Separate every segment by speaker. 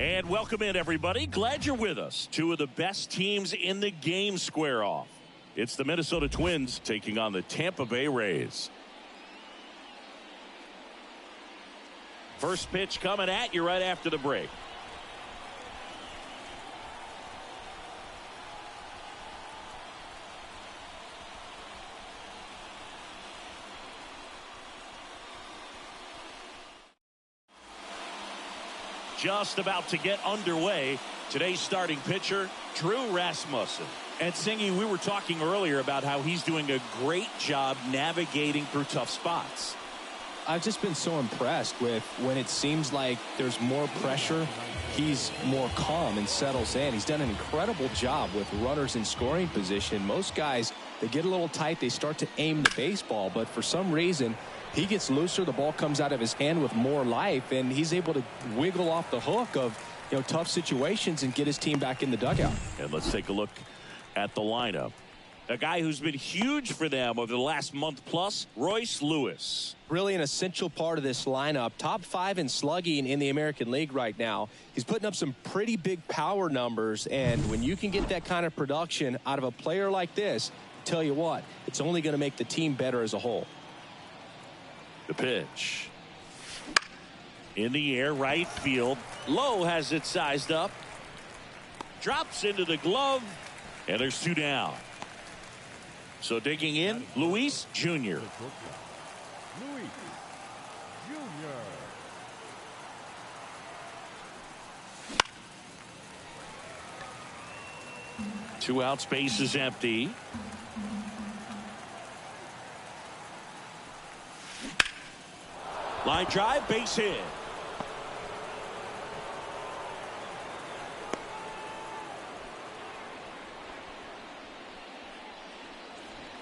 Speaker 1: And welcome in, everybody. Glad you're with us. Two of the best teams in the game square off. It's the Minnesota Twins taking on the Tampa Bay Rays. First pitch coming at you right after the break. Just about to get underway. Today's starting pitcher, Drew Rasmussen. And Singy, we were talking earlier about how he's doing a great job navigating through tough spots.
Speaker 2: I've just been so impressed with when it seems like there's more pressure, he's more calm and settles in. He's done an incredible job with runners in scoring position. Most guys, they get a little tight, they start to aim the baseball, but for some reason, he gets looser, the ball comes out of his hand with more life, and he's able to wiggle off the hook of tough situations and get his team back in the dugout.
Speaker 1: And let's take a look at the lineup. A guy who's been huge for them over the last month plus, Royce Lewis.
Speaker 2: Really an essential part of this lineup. Top 5 in slugging in the American League right now. He's putting up some pretty big power numbers, and when you can get that kind of production out of a player like this, tell you what, it's only going to make the team better as a whole.
Speaker 1: The pitch. In the air, right field. Lowe has it sized up. Drops into the glove, and there's 2 down. So digging in, Luis Jr. 2 outs, base is empty. Line drive, base hit.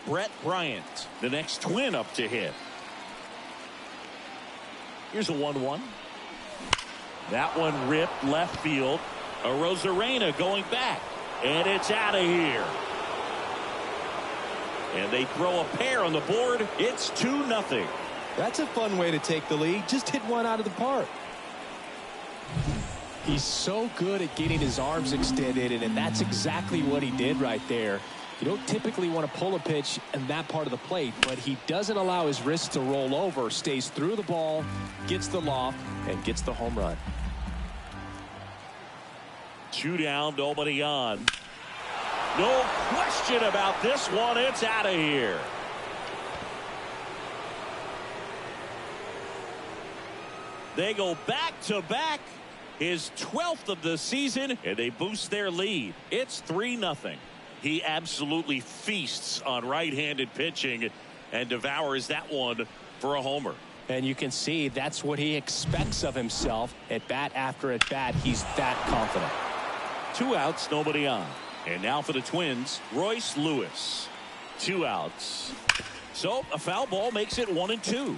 Speaker 1: Brett Bryant, the next Twin up to hit. Here's a 1-1. That one ripped left field. A Rosarena going back, and it's out of here. And they throw a pair on the board. It's 2-0.
Speaker 2: That's a fun way to take the lead. Just hit one out of the park. He's so good at getting his arms extended, and that's exactly what he did right there. You don't typically want to pull a pitch in that part of the plate, but he doesn't allow his wrist to roll over, stays through the ball, gets the loft, and gets the home run.
Speaker 1: 2 down, nobody on. No question about this one. It's out of here. They go back-to-back, his 12th of the season, and they boost their lead. It's 3-0. He absolutely feasts on right-handed pitching and devours that one for a homer.
Speaker 2: And you can see that's what he expects of himself. At bat after at bat, he's that confident.
Speaker 1: 2 outs, nobody on. And now for the Twins, Royce Lewis. 2 outs. So a foul ball makes it 1-2.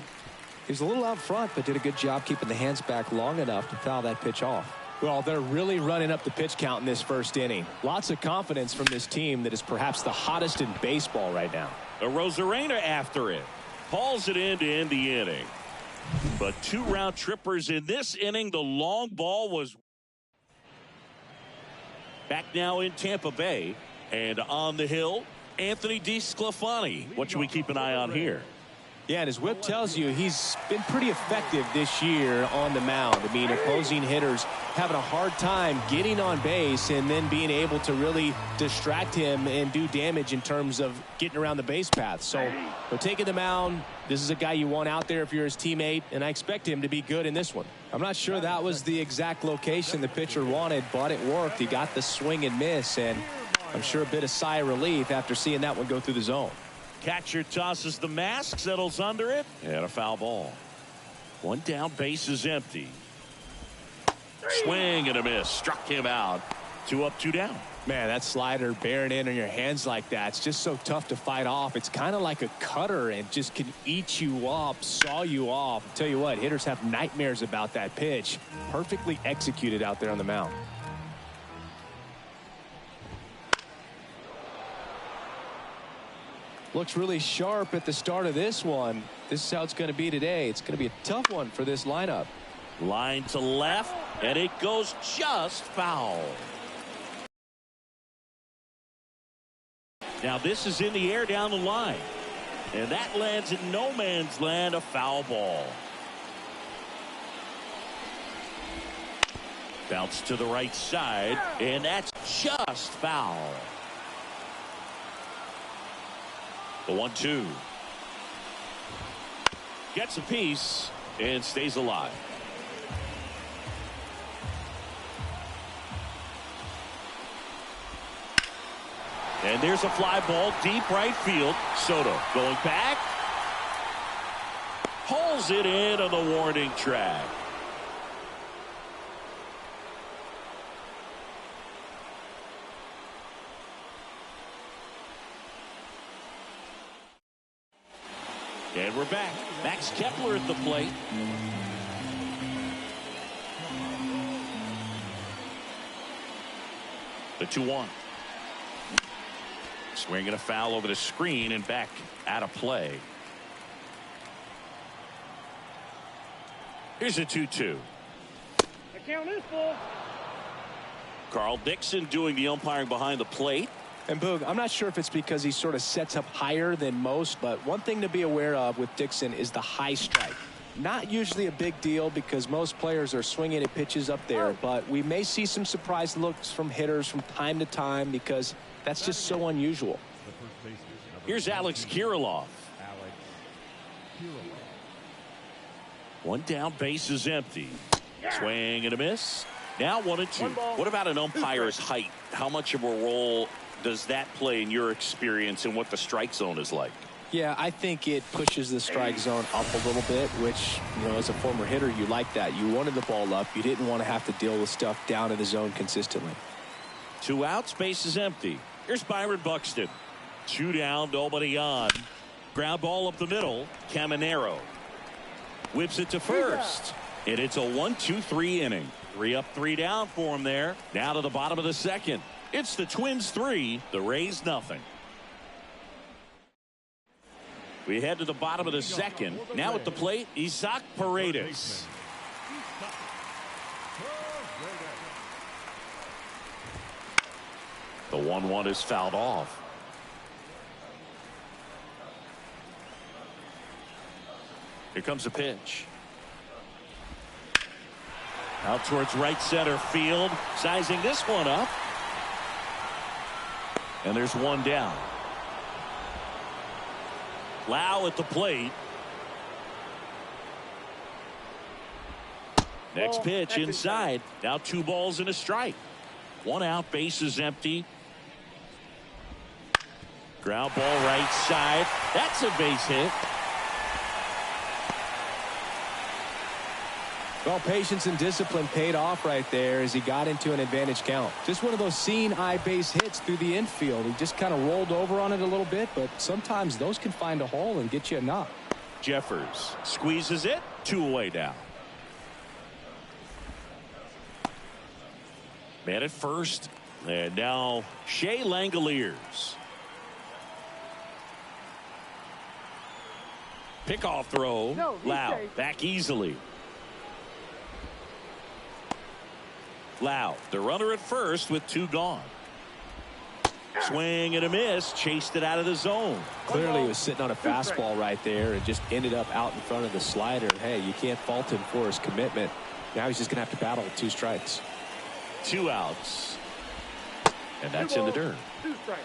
Speaker 2: He was a little out front, but did a good job keeping the hands back long enough to foul that pitch off. Well, they're really running up the pitch count in this first inning. Lots of confidence from this team that is perhaps the hottest in baseball right now.
Speaker 1: A Rosarena after it. Hauls it in to end the inning. But 2 round trippers in this inning. The long ball was back now in Tampa Bay. And on the hill, Anthony DeSclafani. What should we keep an eye on here?
Speaker 2: Yeah, and his whip tells you he's been pretty effective this year on the mound. I mean, opposing hitters having a hard time getting on base and then being able to really distract him and do damage in terms of getting around the base path. So we're taking the mound. This is a guy you want out there if you're his teammate, and I expect him to be good in this one. I'm not sure that was the exact location the pitcher wanted, but it worked. He got the swing and miss, and I'm sure a bit of sigh of relief after seeing that one go through the zone.
Speaker 1: Catcher tosses the mask, settles under it, and a foul ball. 1 down, base is empty. Swing and a miss. Struck him out. 2 up, 2 down.
Speaker 2: Man, that slider bearing in on your hands like that, it's just so tough to fight off. It's kind of like a cutter and just can eat you up, saw you off. I'll tell you what, hitters have nightmares about that pitch. Perfectly executed out there on the mound. Looks really sharp at the start of this one. This is how it's going to be today. It's going to be a tough one for this lineup.
Speaker 1: Line to left. And it goes just foul. Now this is in the air down the line. And that lands in no man's land, a foul ball. Bounce to the right side, and that's just foul. The 1-2. Gets a piece and stays alive. And there's a fly ball deep right field. Soto going back. Pulls it in on the warning track. And we're back. Max Kepler at the plate. The 2-1. Swinging a foul over the screen and back out of play. Here's a 2-2.
Speaker 3: The count is full.
Speaker 1: Carl Dixon doing the umpiring behind the plate.
Speaker 2: And Boog, I'm not sure if it's because he sort of sets up higher than most, but one thing to be aware of with Dixon is the high strike. Not usually a big deal because most players are swinging at pitches up there, but we may see some surprise looks from hitters from time to time because that's just so unusual.
Speaker 1: Here's Alex Kirilloff. One down, base is empty. Swing and a miss. Now 1-2. What about an umpire's height? How much of a role does that play in your experience and what the strike zone is like?
Speaker 2: Yeah, I think it pushes the strike zone up a little bit, which, you know, as a former hitter, you like that. You wanted the ball up. You didn't want to have to deal with stuff down in the zone consistently.
Speaker 1: 2 outs, base is empty. Here's Byron Buxton. 2 down, nobody on. Ground ball up the middle. Caminero whips it to first. And it's a 1-2-3 inning. 3 up, 3 down for him there. Now to the bottom of the second. It's the Twins 3, the Rays nothing. We head to the bottom of the second. Now at the plate, Isaac Paredes. The 1-1 is fouled off. Here comes a pitch. Out towards right center field. Sizing this one up. And there's 1 down. Lau at the plate. Next pitch inside. Now 2 balls and a strike. 1 out, base is empty. Ground ball right side. That's a base hit.
Speaker 2: Well, patience and discipline paid off right there as he got into an advantage count. Just one of those seeing eye base hits through the infield. He just kind of rolled over on it a little bit, but sometimes those can find a hole and get you a knock.
Speaker 1: Jeffers squeezes it. 2 away now. Man at first. And now Shea Langoliers. Pickoff throw. Lau back easily. Lau, the runner at first with 2 gone. Swing and a miss. Chased it out of the zone.
Speaker 2: Clearly he was sitting on a fastball right there and just ended up out in front of the slider. Hey, you can't fault him for his commitment. Now he's just going to have to battle with 2 strikes.
Speaker 1: 2 outs. And that's in the dirt.
Speaker 3: 2 strikes.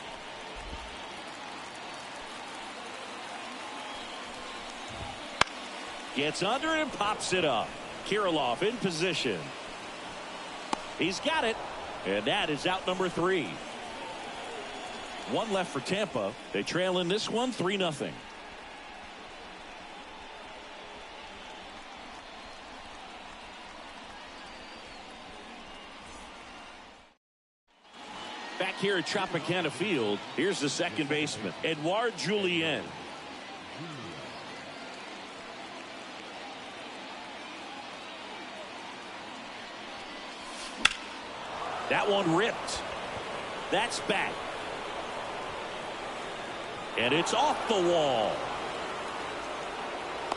Speaker 1: Gets under it and pops it up. Kirilloff in position. He's got it. And that is out number 3. 1 left for Tampa. They trail in this one 3-0. Back here at Tropicana Field, here's the second baseman, Edouard Julien. That one ripped. That's back. And it's off the wall.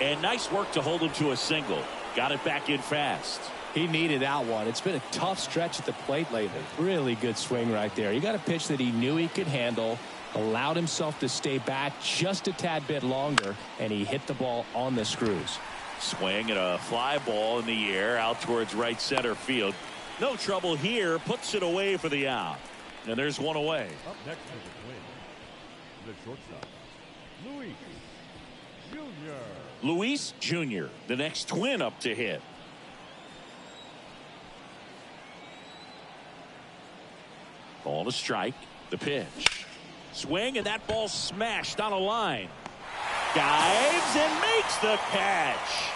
Speaker 1: And nice work to hold him to a single. Got it back in fast.
Speaker 2: He needed that one. It's been a tough stretch at the plate lately. Really good swing right there. You got a pitch that he knew he could handle, allowed himself to stay back just a tad bit longer, and he hit the ball on the screws.
Speaker 1: Swing and a fly ball in the air out towards right center field. No trouble here. Puts it away for the out. And there's one away.
Speaker 4: Up next to the Twins, the shortstop,
Speaker 1: Luis Jr., the next Twin up to hit. Ball to strike. The pitch. Swing, and that ball smashed on a line. Dives and makes the catch.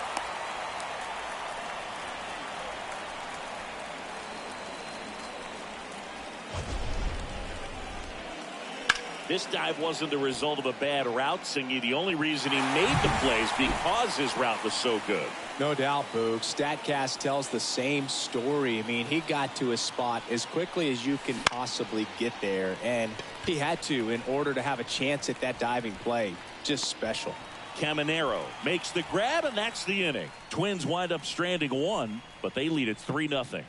Speaker 1: This dive wasn't the result of a bad route, Singy. The only reason he made the plays because his route was so good.
Speaker 2: No doubt, Boog. StatCast tells the same story. I mean, he got to his spot as quickly as you can possibly get there, and he had to in order to have a chance at that diving play. Just special.
Speaker 1: Caminero makes the grab, and that's the inning. Twins wind up stranding one, but they lead it 3-0.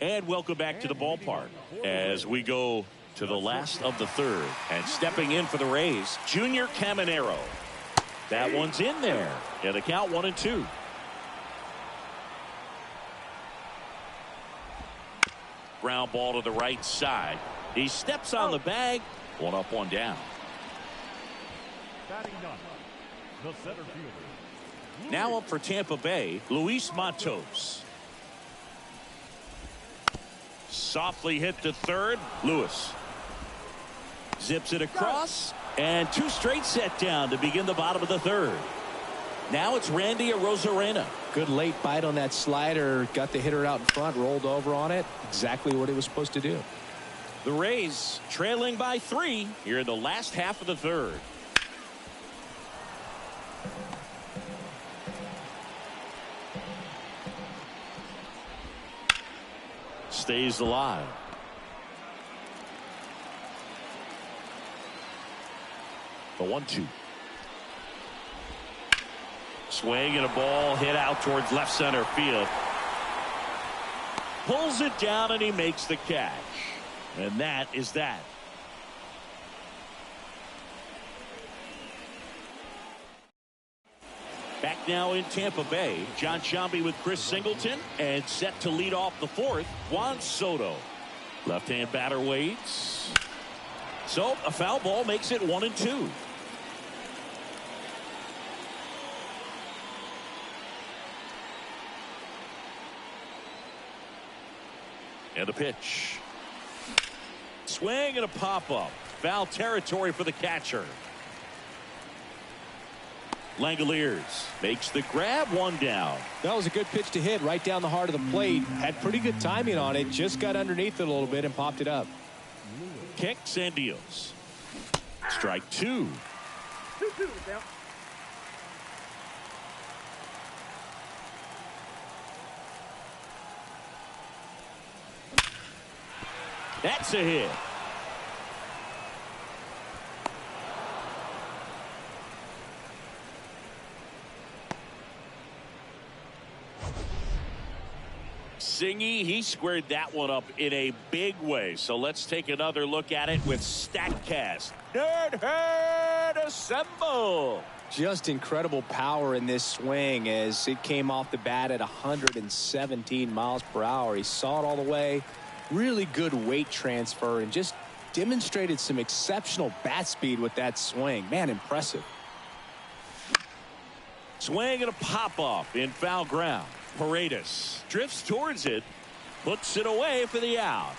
Speaker 1: And welcome back to the ballpark as we go to the last of the third. And stepping in for the Rays, Junior Caminero. That one's in there. And the count 1-2. Ground ball to the right side. He steps on the bag. One up, one down.
Speaker 4: batting ninth, the center fielder.
Speaker 1: Now up for Tampa Bay, Luis Matos. Softly hit to third. Lewis zips it across, and two straight set down to begin the bottom of the third. Now it's Randy Arozarena.
Speaker 2: Good late bite on that slider. Got the hitter out in front, rolled over on it. Exactly what he was supposed to do.
Speaker 1: The Rays trailing by 3 here in the last half of the third. Stays alive. The 1-2. Swing and a ball hit out towards left center field. Pulls it down and he makes the catch. And that is that. Back now in Tampa Bay, John Sciambi with Chris Singleton, and set to lead off the fourth, Juan Soto. Left-hand batter waits. So a foul ball makes it 1-2. And a pitch. Swing and a pop-up. Foul territory for the catcher. Langoliers makes the grab, one down.
Speaker 2: That was a good pitch to hit right down the heart of the plate. Had pretty good timing on it. Just got underneath it a little bit and popped it up.
Speaker 1: Kicks and deals. Strike 2.
Speaker 3: 2-2 now.
Speaker 1: That's a hit. Singy, he squared that one up in a big way. So let's take another look at it with StatCast. Nerd Herd assemble.
Speaker 2: Just incredible power in this swing as it came off the bat at 117 miles per hour. He saw it all the way. Really good weight transfer and just demonstrated some exceptional bat speed with that swing. Man, impressive.
Speaker 1: Swing and a pop-off in foul ground. Paredes drifts towards it, puts it away for the out.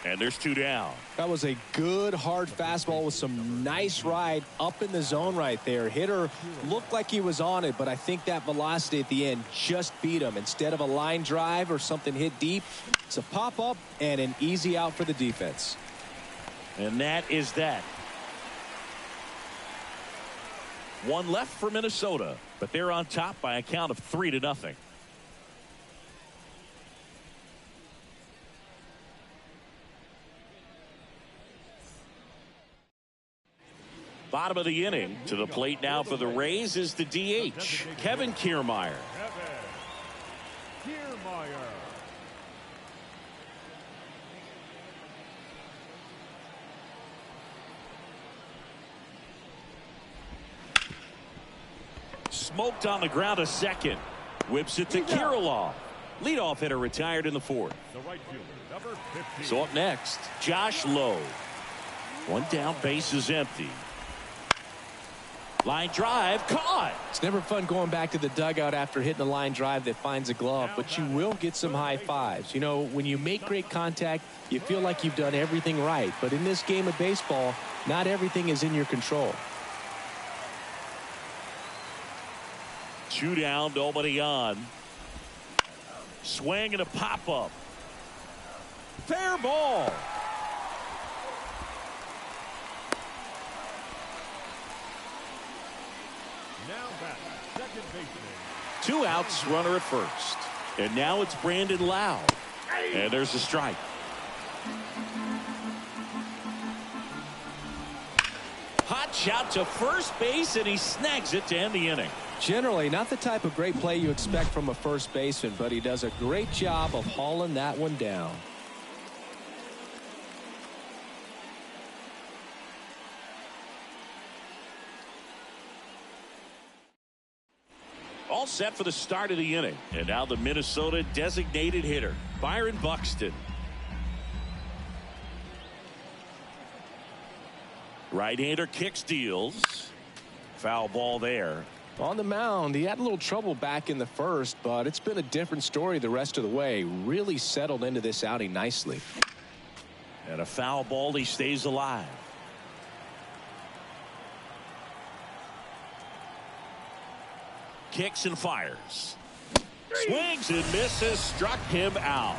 Speaker 1: And there's 2 down.
Speaker 2: That was a good hard fastball with some nice ride up in the zone right there. Hitter looked like he was on it, but I think that velocity at the end just beat him. Instead of a line drive or something hit deep, it's a pop-up and an easy out for the defense.
Speaker 1: And that is that. One left for Minnesota, but they're on top by a count of 3-0. Bottom of the inning. To the plate now for the Rays is the DH, Kevin Kiermaier. Smoked on the ground to second. Whips it to Kirilloff. Leadoff hitter retired in the fourth. So up next, Josh Lowe. One down, base is empty. Line drive caught.
Speaker 2: It's never fun going back to the dugout after hitting a line drive that finds a glove, but you will get some high fives. You know, when you make great contact, you feel like you've done everything right. But in this game of baseball, not everything is in your control.
Speaker 1: 2 down, nobody on. Swing and a pop-up. Fair ball.
Speaker 4: Now back, second baseman.
Speaker 1: 2 outs, runner at first. And now it's Brandon Lau. And there's a strike. Hot shot to first base, and he snags it to end the inning.
Speaker 2: Generally, not the type of great play you expect from a first baseman, but he does a great job of hauling that one down.
Speaker 1: All set for the start of the inning. And now the Minnesota designated hitter, Byron Buxton. Right-hander kicks, deals. Foul ball there.
Speaker 2: On the mound, he had a little trouble back in the first, but it's been a different story the rest of the way. Really settled into this outing nicely.
Speaker 1: And a foul ball, he stays alive. Kicks and fires. Swings and misses, struck him out.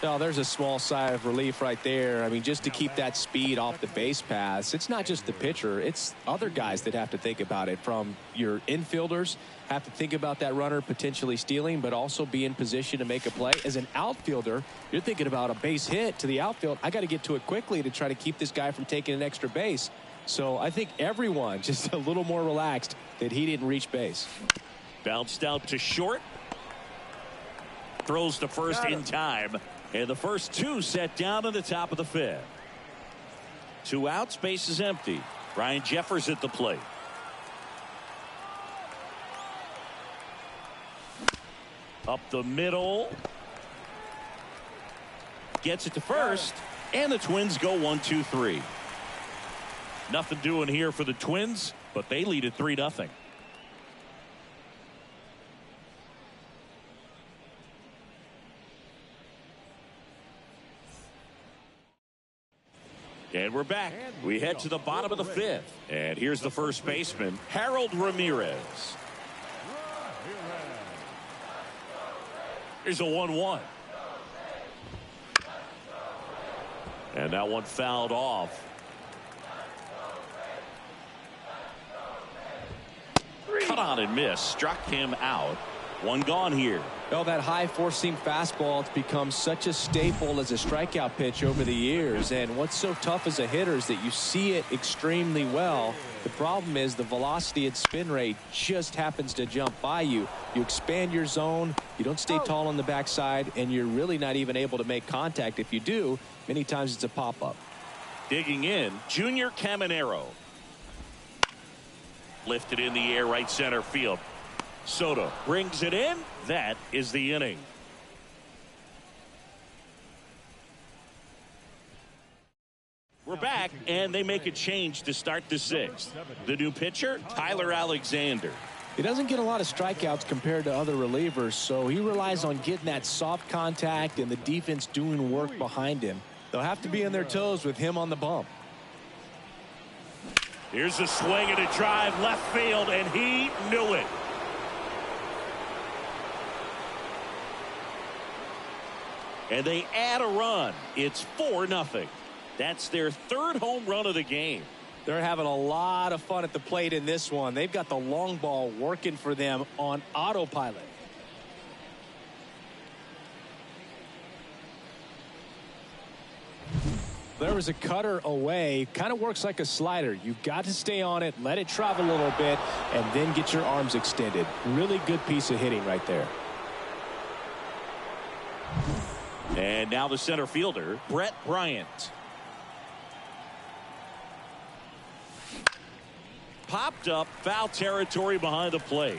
Speaker 2: Oh, there's a small sigh of relief right there. I mean, just to keep that speed off the base paths. It's not just the pitcher. It's other guys that have to think about it. From your infielders, have to think about that runner potentially stealing, but also be in position to make a play. As an outfielder, you're thinking about a base hit to the outfield. I got to get to it quickly to try to keep this guy from taking an extra base. So I think everyone just a little more relaxed that he didn't reach base.
Speaker 1: Bounced out to short. Throws to first in time. And the first 2 set down in the top of the 5th. 2 outs, base is empty. Ryan Jeffers at the plate. Up the middle. Gets it to first. And the Twins go 1-2-3. Nothing doing here for the Twins, but they lead at 3-0. And we're back. We head to the bottom of the 5th. And here's the first baseman, Harold Ramirez. Here's a 1-1. And that one fouled off. Cut on and miss. Struck him out. 1 gone here.
Speaker 2: Well, that high four-seam fastball has become such a staple as a strikeout pitch over the years. And what's so tough as a hitter is that you see it extremely well. The problem is the velocity and spin rate just happens to jump by you. You expand your zone, you don't stay tall on the backside, and you're really not even able to make contact. If you do, many times it's a pop-up.
Speaker 1: Digging in, Junior Caminero. Lifted in the air, right center field. Soto brings it in. That is the inning. We're back, and they make a change to start the 6th. The new pitcher, Tyler Alexander.
Speaker 2: He doesn't get a lot of strikeouts compared to other relievers, so he relies on getting that soft contact and the defense doing work behind him. They'll have to be on their toes with him on the bump.
Speaker 1: Here's a swing and a drive left field, and he knew it. And they add a run. It's 4-0. That's their 3rd home run of the game.
Speaker 2: They're having a lot of fun at the plate in this one. They've got the long ball working for them on autopilot. There was a cutter away. Kind of works like a slider. You've got to stay on it, let it travel a little bit, and then get your arms extended. Really good piece of hitting right there.
Speaker 1: And now the center fielder, Brett Bryant. Popped up, foul territory behind the plate.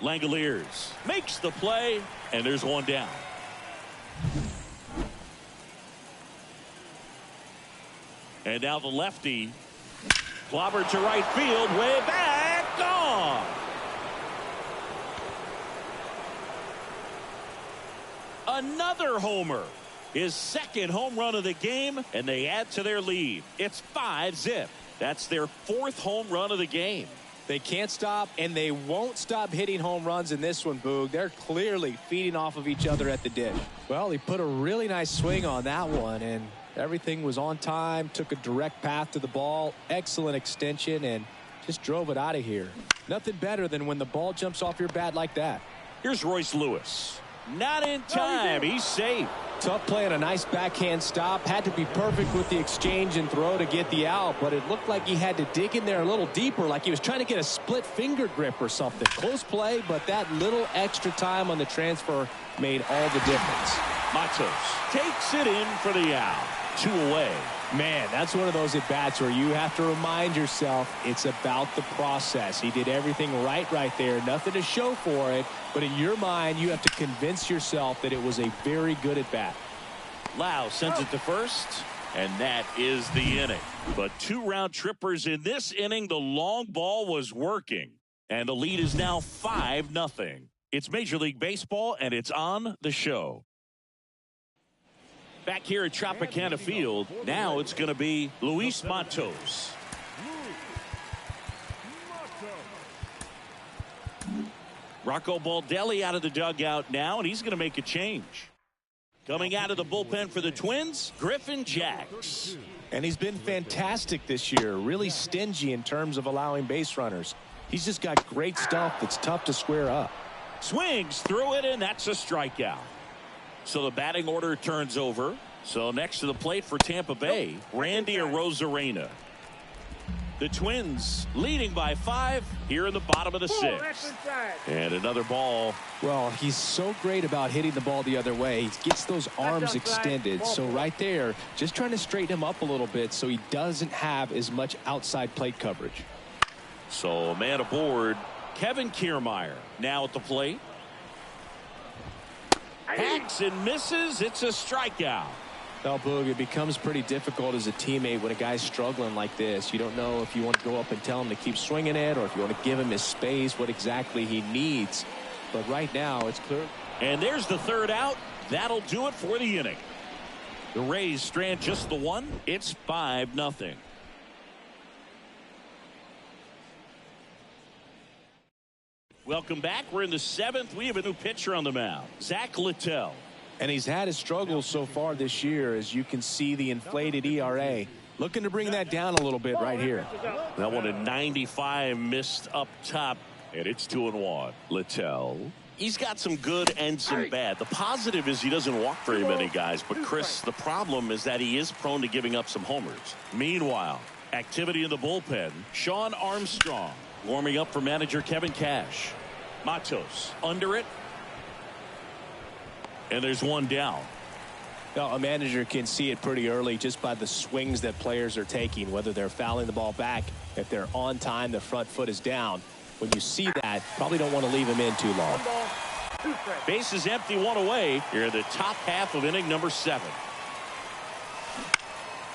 Speaker 1: Langoliers makes the play, and there's one down. And now the lefty, clobbered to right field, way back, gone. Another homer. His second home run of the game, and they add to their lead. It's 5-zip. That's their fourth home run of the game.
Speaker 2: They can't stop, and they won't stop hitting home runs in this one, Boog. They're clearly feeding off of each other at the dish. Well, he put a really nice swing on that one, and everything was on time, took a direct path to the ball, excellent extension, and just drove it out of here. Nothing better than when the ball jumps off your bat like that.
Speaker 1: Here's Royce Lewis. Not in time. He's safe.
Speaker 2: Tough play and a nice backhand stop. Had to be perfect with the exchange and throw to get the out, but it looked like he had to dig in there a little deeper, like he was trying to get a split finger grip or something. Close play, but that little extra time on the transfer made all the difference.
Speaker 1: Matos takes it in for the out. 2 away.
Speaker 2: Man, that's one of those at-bats where you have to remind yourself it's about the process. He did everything right there. Nothing to show for it, but in your mind, you have to convince yourself that it was a very good at-bat.
Speaker 1: Lau sends it to first, and that is the inning. But 2 round trippers in this inning. The long ball was working, and the lead is now 5-0. It's Major League Baseball, and it's on the show. Back here at Tropicana Field, now it's going to be Luis Matos. Rocco Baldelli out of the dugout now, and he's going to make a change. Coming out of the bullpen for the Twins, Griffin Jacks.
Speaker 2: And he's been fantastic this year, really stingy in terms of allowing base runners. He's just got great stuff that's tough to square up.
Speaker 1: Swings through it, and that's a strikeout. So the batting order turns over. So next to the plate for Tampa Bay, Randy Arozarena. The Twins leading by 5 here in the bottom of the 6th. And another ball.
Speaker 2: Well, he's so great about hitting the ball the other way. He gets those arms extended. So right there, just trying to straighten him up a little bit so he doesn't have as much outside plate coverage.
Speaker 1: So a man aboard, Kevin Kiermaier now at the plate. Hacks and misses. It's a strikeout.
Speaker 2: Well, Boog, it becomes pretty difficult as a teammate when a guy's struggling like this. You don't know if you want to go up and tell him to keep swinging it or if you want to give him his space, what exactly he needs. But right now, it's clear.
Speaker 1: And there's the 3rd out. That'll do it for the inning. The Rays strand just the 1. It's 5-0. Welcome back. We're in the 7th. We have a new pitcher on the mound, Zach Littell.
Speaker 2: And he's had his struggles so far this year, as you can see the inflated ERA. Looking to bring that down a little bit right here.
Speaker 1: That one at 95 missed up top, and it's 2-1. Littell. He's got some good and some bad. The positive is he doesn't walk very many guys, but Chris, the problem is that he is prone to giving up some homers. Meanwhile, activity in the bullpen. Sean Armstrong warming up for manager Kevin Cash. Matos under it. And there's one down.
Speaker 2: Now, a manager can see it pretty early just by the swings that players are taking, whether they're fouling the ball back, if they're on time, the front foot is down. When you see that, probably don't want to leave him in too long.
Speaker 1: Base is empty, 1 away here in the top half of inning number 7.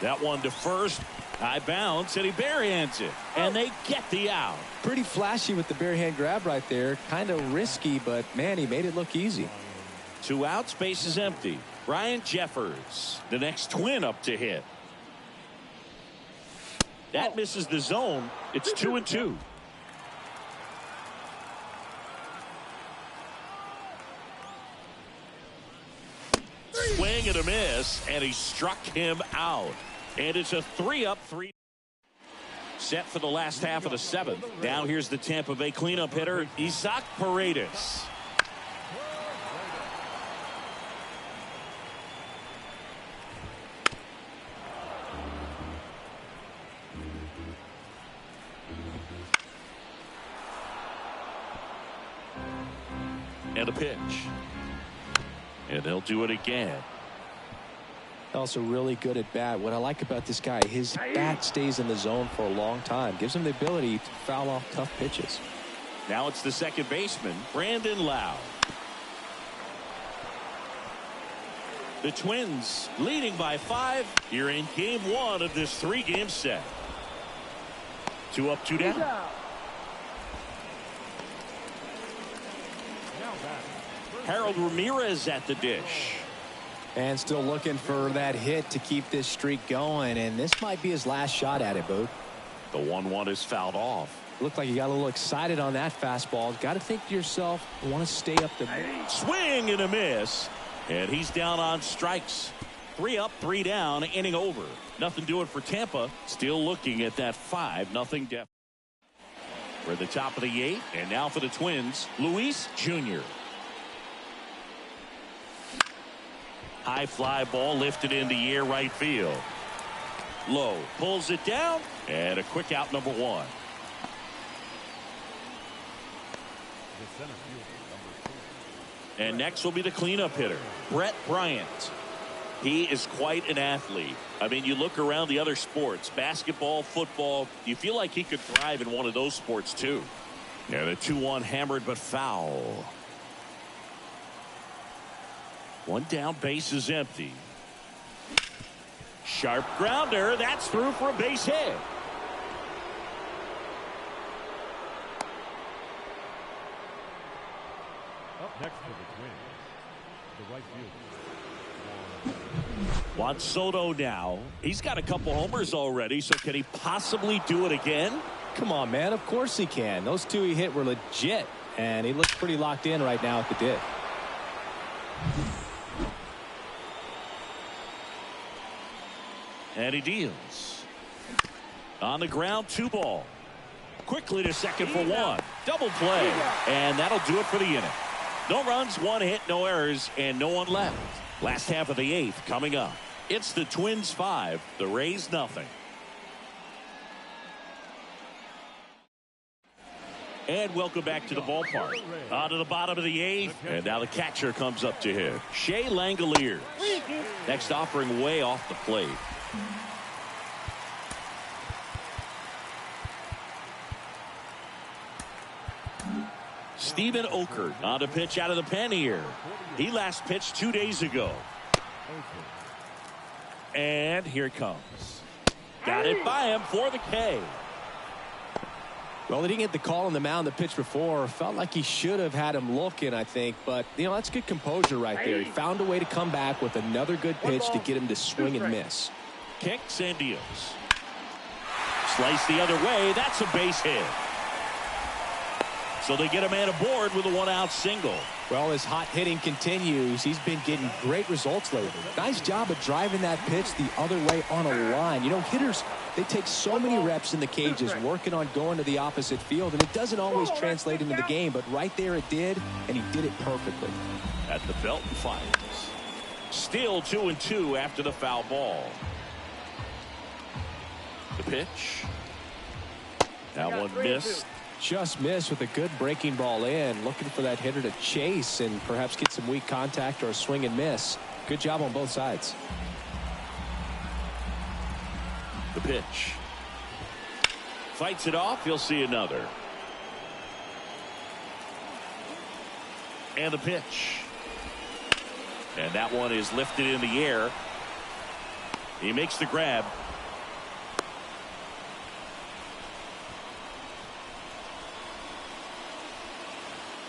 Speaker 1: That one to first. High bounce, and he barehands it. And they get the out.
Speaker 2: Pretty flashy with the bare hand grab right there. Kind of risky, but, man, he made it look easy.
Speaker 1: 2 outs, base is empty. Ryan Jeffers, the next Twin up to hit. That misses the zone. It's 2-2. Swing and a miss, and he struck him out. And it's a 3-up, 3. Set for the last half of the 7th. Now here's the Tampa Bay cleanup hitter, Isaac Paredes. And a pitch. And they'll do it again.
Speaker 2: Also really good at bat. What I like about this guy, his bat stays in the zone for a long time. Gives him the ability to foul off tough pitches.
Speaker 1: Now it's the second baseman, Brandon Lowe. The Twins leading by 5 here in game 1 of this 3-game set. 2 up, 2 down. Harold Ramirez at the dish.
Speaker 2: And still looking for that hit to keep this streak going. And this might be his last shot at it, Boog.
Speaker 1: The 1-1 is fouled off.
Speaker 2: Looked like you got a little excited on that fastball. Got to think to yourself, I want to stay up the
Speaker 1: swing and a miss. And he's down on strikes. 3 up, 3 down, inning over. Nothing doing for Tampa. Still looking at that 5-0 deficit. We're at the top of the 8th. And now for the Twins, Luis Jr. High fly ball lifted in the air right field. Low pulls it down. And a quick out, number 1. And next will be the cleanup hitter, Brett Bryant. He is quite an athlete. I mean, you look around the other sports, basketball, football, you feel like he could thrive in one of those sports too. And a 2-1 hammered but foul. 1 down, base is empty. Sharp grounder, that's through for a base hit.
Speaker 4: Up next for the Twins, the right fielder.
Speaker 1: Juan Soto now. He's got a couple homers already, so can he possibly do it again?
Speaker 2: Come on, man. Of course he can. Those 2 he hit were legit. And he looks pretty locked in right now at the dish.
Speaker 1: And he deals. On the ground, 2 ball. Quickly to second for 1. Double play. And that'll do it for the inning. No runs, 1 hit, no errors, and no one left. Last half of the 8th coming up. It's the Twins 5, the Rays nothing. And welcome back to the ballpark. On to the bottom of the 8th, and now the catcher comes up to hit. Shea Langoliers. Next offering way off the plate. Steven Okert on to pitch out of the pen here. He last pitched 2 days ago. And here it comes. Got it by him for the K.
Speaker 2: Well, he didn't get the call on the mound the pitch before. Felt like he should have had him looking, I think. But, you know, that's good composure right there. He found a way to come back with another good pitch to get him to swing and miss.
Speaker 1: Kicks and deals. Slice the other way. That's a base hit. So they get a man aboard with a 1-out single.
Speaker 2: Well, as hot hitting continues, he's been getting great results lately. Nice job of driving that pitch the other way on a line. You know, hitters, they take so many reps in the cages working on going to the opposite field, and it doesn't always translate into the game, but right there it did, and he did it perfectly.
Speaker 1: At the belt and fires. Still 2-2 after the foul ball. The pitch. That one missed.
Speaker 2: Just missed with a good breaking ball in. Looking for that hitter to chase and perhaps get some weak contact or a swing and miss. Good job on both sides.
Speaker 1: The pitch. Fights it off. He'll see another. And the pitch. And that one is lifted in the air. He makes the grab.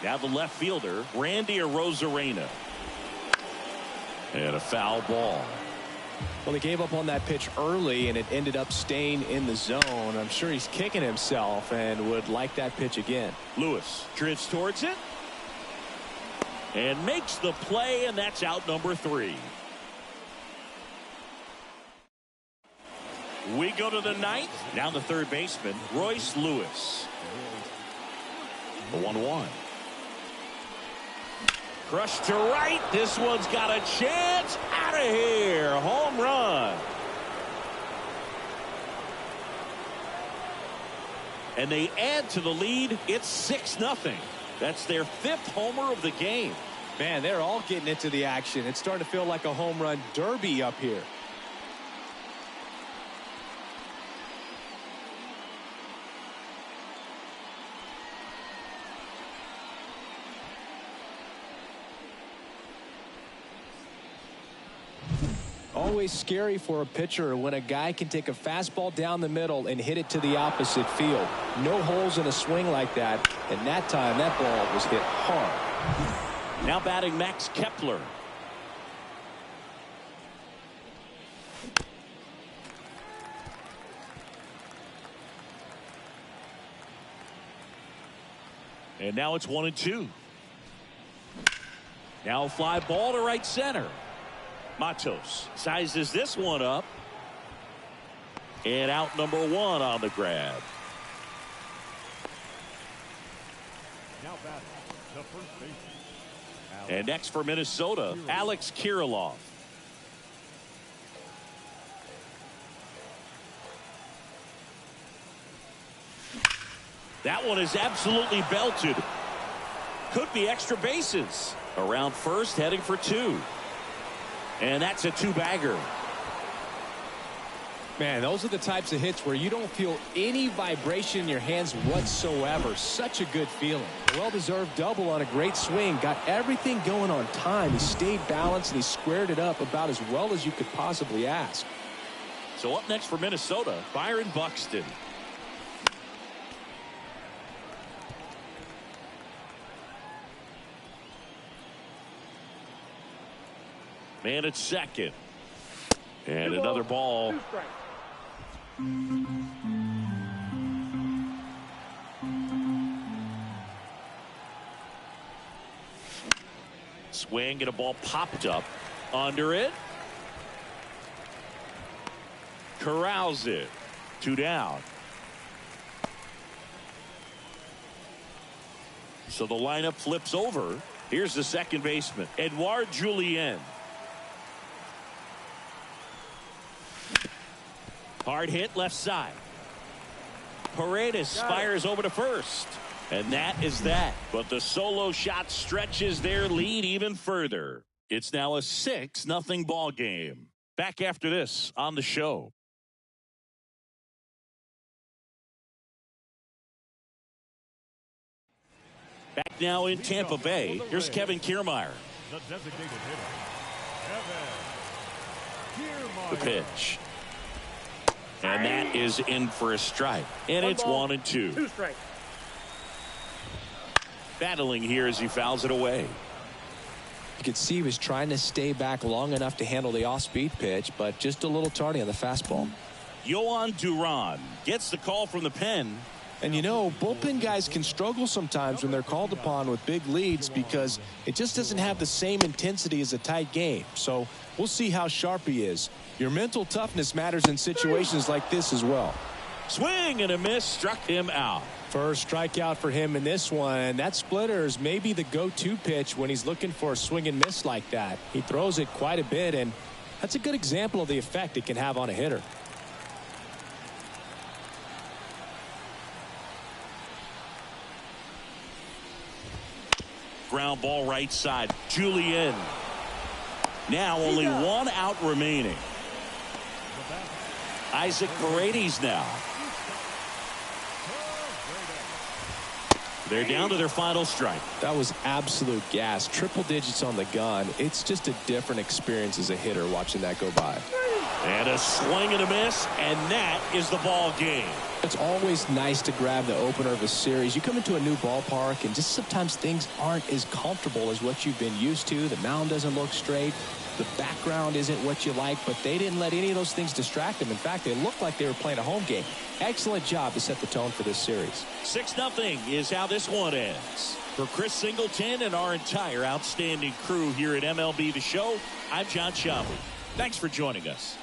Speaker 1: Now the left fielder, Randy Arozarena. And a foul ball.
Speaker 2: Well, he gave up on that pitch early, and it ended up staying in the zone. I'm sure he's kicking himself and would like that pitch again.
Speaker 1: Lewis drifts towards it. And makes the play, and that's out number 3. We go to the 9th. Now the third baseman, Royce Lewis. The 1-1. Crushed to right. This one's got a chance. Out of here. Home run. And they add to the lead. It's 6-0. That's their 5th homer of the game.
Speaker 2: Man, they're all getting into the action. It's starting to feel like a home run derby up here. Always scary for a pitcher when a guy can take a fastball down the middle and hit it to the opposite field. No holes in a swing like that, and that time that ball was hit hard.
Speaker 1: Now batting Max Kepler. And now it's 1-2. Now a fly ball to right center. Matos sizes this one up. And out number 1 on the grab.
Speaker 4: Now batting the first baseman.
Speaker 1: And next for Minnesota, Alex Kirilloff. That one is absolutely belted. Could be extra bases. Around first, heading for 2. And that's a 2-bagger.
Speaker 2: Man, those are the types of hits where you don't feel any vibration in your hands whatsoever. Such a good feeling. Well-deserved double on a great swing. Got everything going on time. He stayed balanced and he squared it up about as well as you could possibly ask.
Speaker 1: So up next for Minnesota, Byron Buxton. Man at second. And another ball.
Speaker 3: 2 strikes.
Speaker 1: Swing and a ball popped up under it. Corrals it. 2 down. So the lineup flips over. Here's the second baseman, Edouard Julien. Hard hit left side. Paredes fires over to first. And that is that. But the solo shot stretches their lead even further. It's now a 6-0 ball game. Back after this on the show. Back now in Tampa Bay. Here's Kevin Kiermaier.
Speaker 4: The designated hitter, Kevin Kiermaier.
Speaker 1: The pitch. And that is in for a strike. And it's 1-2.
Speaker 3: 2 strikes.
Speaker 1: Battling here as he fouls it away.
Speaker 2: You could see he was trying to stay back long enough to handle the off-speed pitch, but just a little tardy on the fastball.
Speaker 1: Yohan Duran gets the call from the pen.
Speaker 2: And you know, bullpen guys can struggle sometimes when they're called upon with big leads because it just doesn't have the same intensity as a tight game. So we'll see how sharp he is. Your mental toughness matters in situations like this as well.
Speaker 1: Swing and a miss, struck him out.
Speaker 2: First strikeout for him in this one. That splitter is maybe the go-to pitch when he's looking for a swing and miss like that. He throws it quite a bit, and that's a good example of the effect it can have on a hitter.
Speaker 1: Ground ball right side. Julien. Now only 1 out remaining. Isaac Paredes now. They're down to their final strike.
Speaker 2: That was absolute gas. Triple digits on the gun. It's just a different experience as a hitter watching that go by.
Speaker 1: And a swing and a miss, and that is the ball game.
Speaker 2: It's always nice to grab the opener of a series. You come into a new ballpark, and just sometimes things aren't as comfortable as what you've been used to. The mound doesn't look straight. The background isn't what you like, but they didn't let any of those things distract them. In fact, they looked like they were playing a home game. Excellent job to set the tone for this series.
Speaker 1: 6-0 is how this one ends. For Chris Singleton and our entire outstanding crew here at MLB The Show, I'm John Schaubel. Thanks for joining us.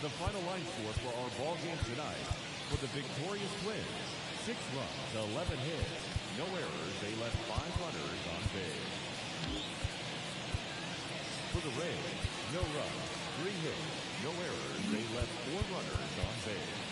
Speaker 4: The final line score for our ball game tonight. For the victorious Twins, 6 runs, 11 hits, no errors. They left 5 runners on base. For the Rays, no runs, 3 hits, no errors. They left 4 runners on base.